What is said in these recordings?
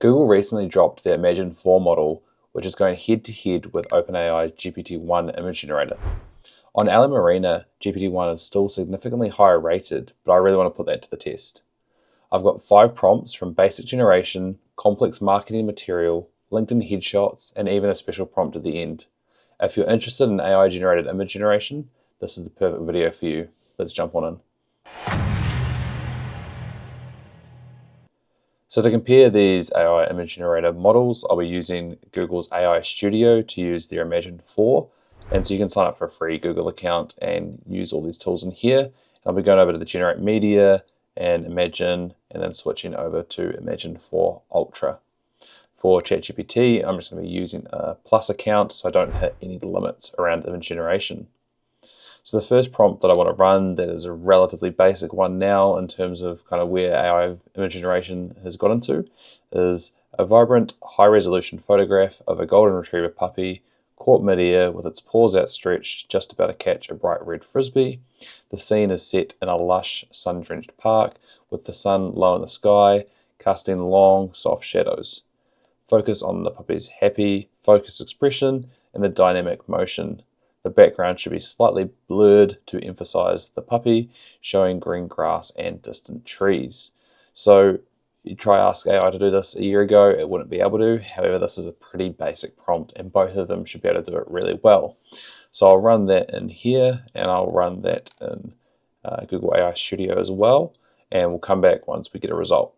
Google recently dropped their Imagen 4 model, which is going head-to-head with OpenAI GPT-1 image generator. On Alan Marina, GPT-1 is still significantly higher rated, but I really want to put that to the test. I've got 5 prompts from basic generation, complex marketing material, LinkedIn headshots, and even a special prompt at the end. If you're interested in AI-generated image generation, this is the perfect video for you. Let's jump on in. So to compare these AI image generator models, I'll be using Google's AI Studio to use their Imagen 4. And so you can sign up for a free Google account and use all these tools in here. And I'll be going over to the Generate Media and Imagen, and then switching over to Imagen 4 Ultra. For ChatGPT, I'm just going to be using a Plus account so I don't hit any limits around image generation. So the first prompt that I want to run, that is a relatively basic one now in terms of kind of where AI image generation has got into, is a vibrant, high-resolution photograph of a golden retriever puppy caught mid-air with its paws outstretched, just about to catch a bright red frisbee. The scene is set in a lush, sun-drenched park with the sun low in the sky, casting long, soft shadows. Focus on the puppy's happy, focused expression and the dynamic motion. The background should be slightly blurred to emphasize the puppy, showing green grass and distant trees. So you try ask AI to do this a year ago, it wouldn't be able to. However, this is a pretty basic prompt and both of them should be able to do it really well. So I'll run that in here and I'll run that in Google AI Studio as well. And we'll come back once we get a result.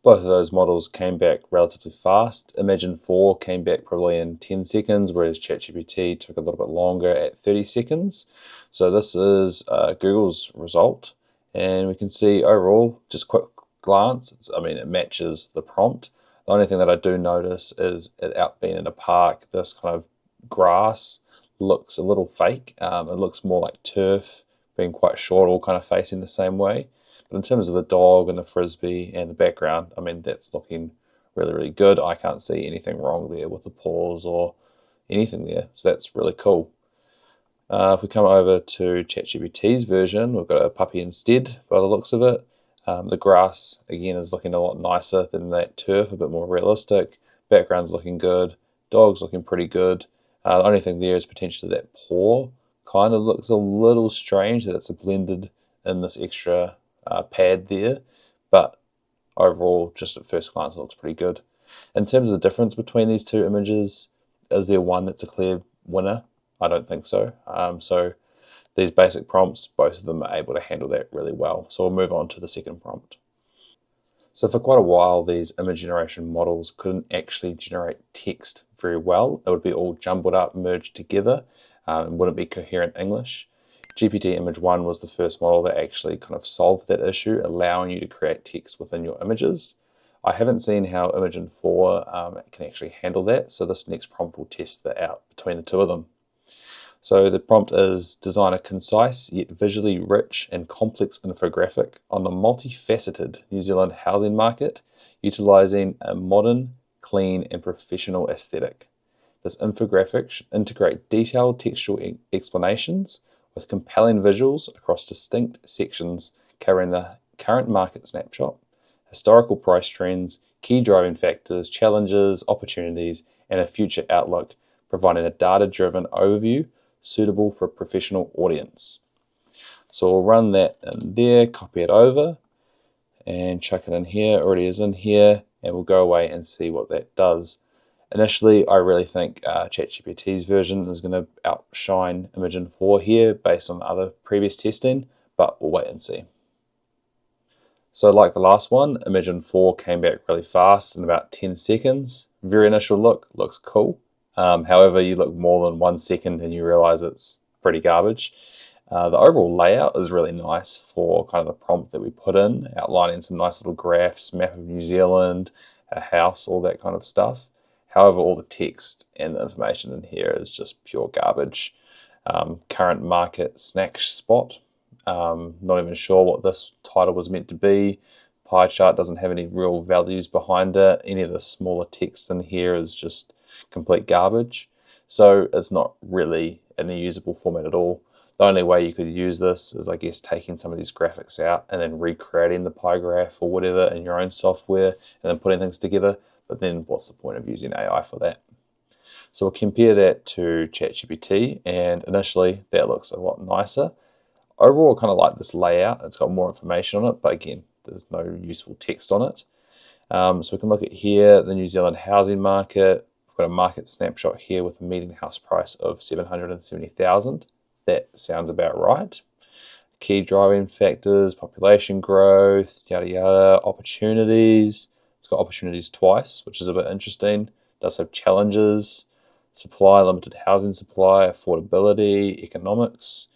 Both of those models came back relatively fast. Imagen 4 came back probably in 10 seconds, whereas ChatGPT took a little bit longer at 30 seconds. So this is Google's result. And we can see overall, just quick glance, it matches the prompt. The only thing that I do notice is it out being in a park, this kind of grass looks a little fake. It looks more like turf, being quite short, all kind of facing the same way. But in terms of the dog and the frisbee and the background, that's looking really, really good. I can't see anything wrong there with the paws or anything there. So that's really cool. If we come over to ChatGPT's version, we've got a puppy instead by the looks of it. The grass, again, is looking a lot nicer than that turf, a bit more realistic. Background's looking good. Dog's looking pretty good. The only thing there is potentially that paw kind of looks a little strange that it's blended in this extra pad there, but overall, just at first glance, it looks pretty good. In terms of the difference between these two images, is there one that's a clear winner? I don't think so. So these basic prompts, both of them are able to handle that really well. So we'll move on to the second prompt. So for quite a while, these image generation models couldn't actually generate text very well. It would be all jumbled up, merged together, and wouldn't be coherent English. GPT Image 1 was the first model that actually kind of solved that issue, allowing you to create text within your images. I haven't seen how Imagen 4 can actually handle that, so this next prompt will test that out between the two of them. So the prompt is design a concise yet visually rich and complex infographic on the multifaceted New Zealand housing market, utilising a modern, clean and professional aesthetic. This infographic should integrate detailed textual explanations with compelling visuals across distinct sections covering the current market snapshot, historical price trends, key driving factors, challenges, opportunities, and a future outlook, providing a data-driven overview suitable for a professional audience. So we'll run that in there, copy it over, and chuck it in here. It already is in here, and we'll go away and see what that does. Initially, I really think ChatGPT's version is going to outshine Imagen 4 here based on other previous testing, but we'll wait and see. So like the last one, Imagen 4 came back really fast in about 10 seconds. Very initial look, looks cool. However, you look more than 1 second and you realize it's pretty garbage. The overall layout is really nice for kind of the prompt that we put in, outlining some nice little graphs, map of New Zealand, a house, all that kind of stuff. However, all the text and the information in here is just pure garbage. Current market snack spot. Not even sure what this title was meant to be. Pie chart doesn't have any real values behind it. Any of the smaller text in here is just complete garbage. So it's not really in a usable format at all. The only way you could use this is, I guess, taking some of these graphics out and then recreating the pie graph or whatever in your own software and then putting things together. But then what's the point of using AI for that? So we'll compare that to ChatGPT, and initially that looks a lot nicer. Overall, I kind of like this layout. It's got more information on it, but again, there's no useful text on it. So we can look at here, the New Zealand housing market. We've got a market snapshot here with a median house price of 770,000. That sounds about right. Key driving factors, population growth, yada yada, opportunities. It's got opportunities twice, which is a bit interesting. It does have challenges, supply, limited housing supply, affordability, economics,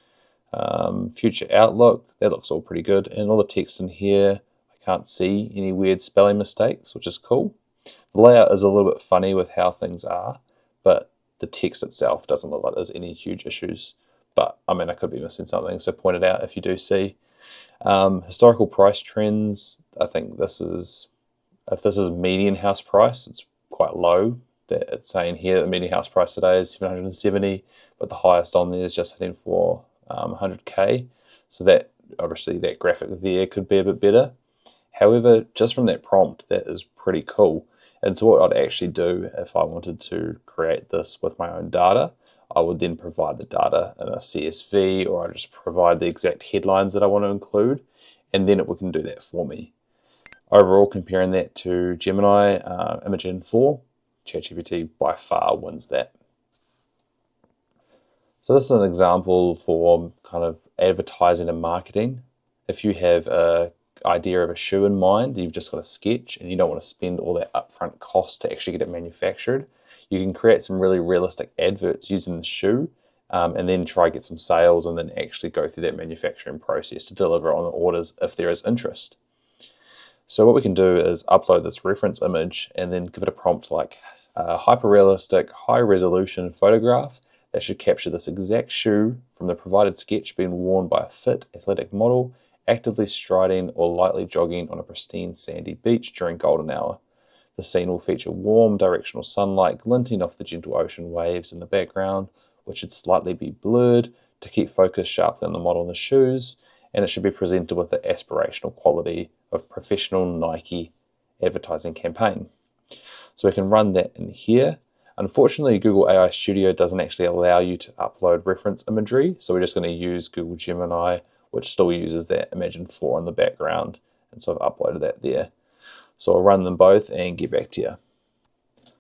future outlook. That looks all pretty good. And all the text in here, I can't see any weird spelling mistakes, which is cool. The layout is a little bit funny with how things are, but the text itself doesn't look like there's any huge issues. But I mean, I could be missing something, so point it out if you do see. Historical price trends, I think if this is median house price, it's quite low. That it's saying here the median house price today is 770, but the highest on there is just hitting for 100K. So that obviously that graphic there could be a bit better. However, just from that prompt, that is pretty cool. And so what I'd actually do if I wanted to create this with my own data, I would then provide the data in a CSV, or I just provide the exact headlines that I want to include, and then it can do that for me. Overall, comparing that to Gemini Imagen 4, ChatGPT by far wins that. So this is an example for kind of advertising and marketing. If you have an idea of a shoe in mind, you've just got a sketch and you don't want to spend all that upfront cost to actually get it manufactured, you can create some really realistic adverts using the shoe, and then try get some sales and then actually go through that manufacturing process to deliver on the orders if there is interest. So what we can do is upload this reference image and then give it a prompt like hyper-realistic, high-resolution photograph that should capture this exact shoe from the provided sketch being worn by a fit, athletic model, actively striding or lightly jogging on a pristine sandy beach during golden hour. The scene will feature warm, directional sunlight glinting off the gentle ocean waves in the background, which should slightly be blurred to keep focus sharply on the model and the shoes, and it should be presented with the aspirational quality of professional Nike advertising campaign. So we can run that in here. Unfortunately, Google AI Studio doesn't actually allow you to upload reference imagery, so we're just going to use Google Gemini, which still uses that Imagen 4 in the background, and so I've uploaded that there. So I'll run them both and get back to you.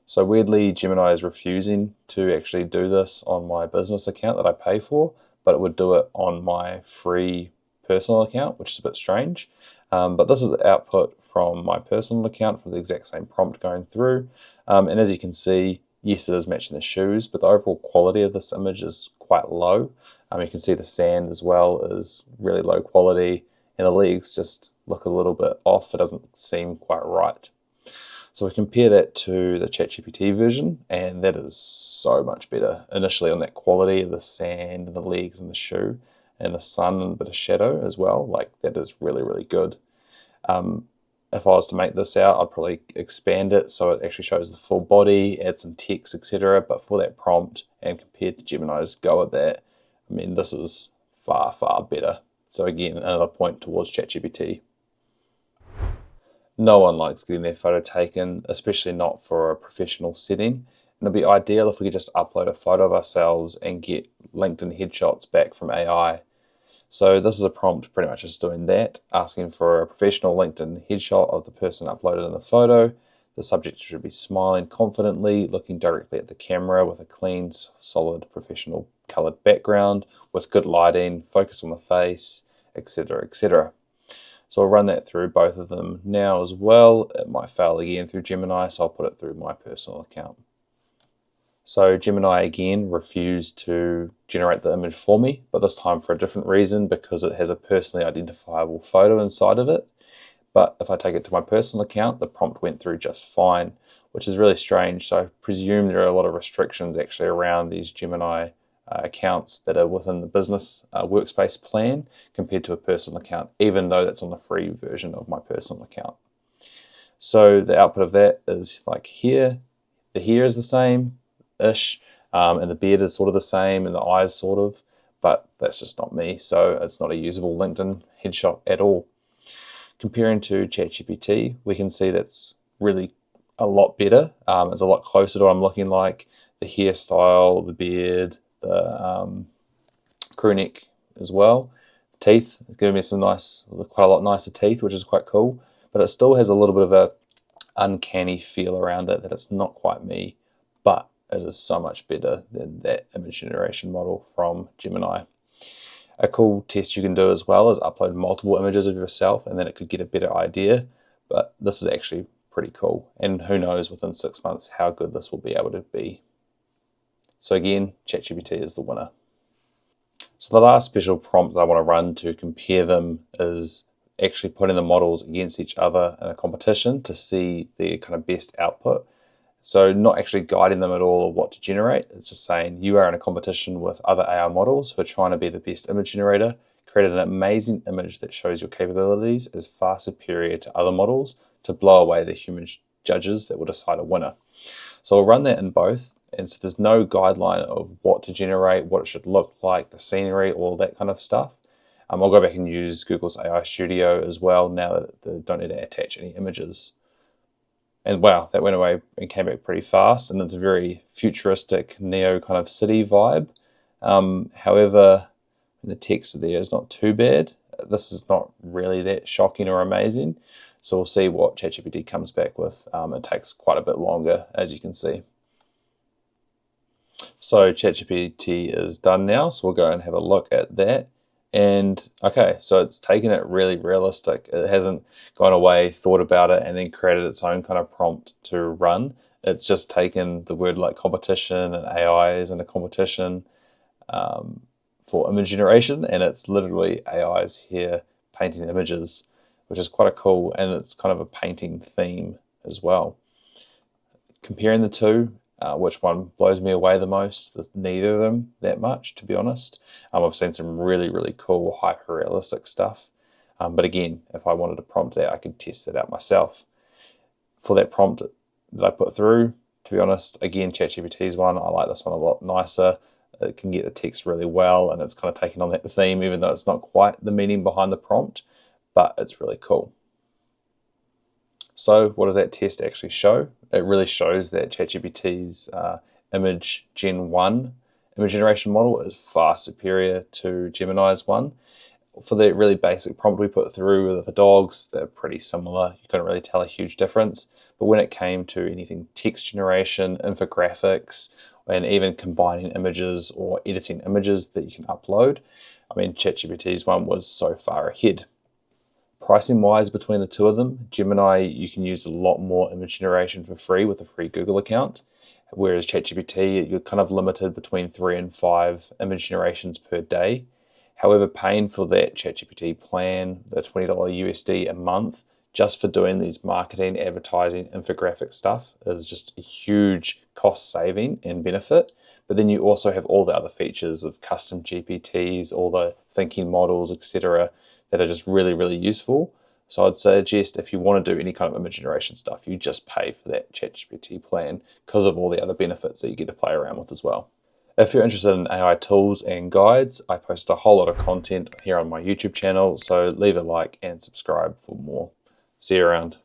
So weirdly, Gemini is refusing to actually do this on my business account that I pay for, but it would do it on my free personal account, which is a bit strange. But this is the output from my personal account for the exact same prompt going through. And as you can see, yes, it is matching the shoes, but the overall quality of this image is quite low. You can see the sand as well is really low quality, and the legs just look a little bit off. It doesn't seem quite right. So we compare that to the ChatGPT version, and that is so much better. Initially on that quality of the sand and the legs and the shoe and the sun and a bit of shadow as well, like that is really, really good. If I was to make this out, I'd probably expand it so it actually shows the full body, add some text, etc. But for that prompt and compared to Gemini's go at that, I mean, this is far, far better. So again, another point towards ChatGPT. No one likes getting their photo taken, especially not for a professional setting. And it'd be ideal if we could just upload a photo of ourselves and get LinkedIn headshots back from AI. So this is a prompt pretty much just doing that, asking for a professional LinkedIn headshot of the person uploaded in the photo. The subject should be smiling confidently, looking directly at the camera with a clean, solid, professional colored background with good lighting, focus on the face, etc., etc. So I'll run that through both of them now as well. It might fail again through Gemini, so I'll put it through my personal account. So Gemini again refused to generate the image for me, but this time for a different reason, because it has a personally identifiable photo inside of it. But if I take it to my personal account, the prompt went through just fine, which is really strange. So I presume there are a lot of restrictions actually around these Gemini accounts that are within the business workspace plan compared to a personal account, even though that's on the free version of my personal account. So the output of that is like here. The hair is the same-ish, and the beard is sort of the same, and the eyes sort of, but that's just not me, so it's not a usable LinkedIn headshot at all. Comparing to ChatGPT, we can see that's really a lot better. It's a lot closer to what I'm looking like. The hairstyle, the beard, the crew neck as well. The teeth, it's giving me some nice, quite a lot nicer teeth, which is quite cool. But it still has a little bit of a uncanny feel around it, that it's not quite me, but it is so much better than that image generation model from Gemini. A cool test you can do as well is upload multiple images of yourself, and then it could get a better idea. But this is actually pretty cool, and who knows within 6 months how good this will be able to be. So again, ChatGPT is the winner. So the last special prompt I want to run to compare them is actually putting the models against each other in a competition to see the kind of best output. So not actually guiding them at all of what to generate. It's just saying you are in a competition with other AI models who are trying to be the best image generator. Create an amazing image that shows your capabilities is far superior to other models to blow away the human judges that will decide a winner. So I'll run that in both. And so there's no guideline of what to generate, what it should look like, the scenery, all that kind of stuff. I'll go back and use Google's AI Studio as well now that they don't need to attach any images. And wow, that went away and came back pretty fast, and it's a very futuristic neo kind of city vibe. However, the text there is not too bad. This is not really that shocking or amazing. So we'll see what ChatGPT comes back with. It takes quite a bit longer, as you can see. So ChatGPT is done now, so we'll go and have a look at that. And okay, so it's taken it really realistic. It hasn't gone away, thought about it, and then created its own kind of prompt to run. It's just taken the word like competition and AI is in a competition for image generation, and it's literally AIs here painting images, which is quite a cool, and it's kind of a painting theme as well. Comparing the two, which one blows me away the most? There's neither of them that much, to be honest. I've seen some really, really cool, hyper-realistic stuff. But again, if I wanted to prompt that, I could test it out myself. For that prompt that I put through, to be honest, again, ChatGPT's one, I like this one a lot nicer. It can get the text really well, and it's kind of taking on that theme, even though it's not quite the meaning behind the prompt, but it's really cool. So what does that test actually show? It really shows that ChatGPT's image Gen 1 image generation model is far superior to Gemini's one. For the really basic prompt we put through with the dogs, they're pretty similar. You couldn't really tell a huge difference. But when it came to anything text generation, infographics, and even combining images or editing images that you can upload, I mean, ChatGPT's one was so far ahead. Pricing wise between the two of them, Gemini, you can use a lot more image generation for free with a free Google account, whereas ChatGPT, you're kind of limited between 3 and 5 image generations per day. However, paying for that ChatGPT plan, the $20 USD a month, just for doing these marketing, advertising, infographic stuff is just a huge cost saving and benefit. But then you also have all the other features of custom GPTs, all the thinking models, etc., that are just really, really useful. So I'd suggest if you want to do any kind of image generation stuff, you just pay for that ChatGPT plan because of all the other benefits that you get to play around with as well. If you're interested in AI tools and guides, I post a whole lot of content here on my YouTube channel, so leave a like and subscribe for more. See you around.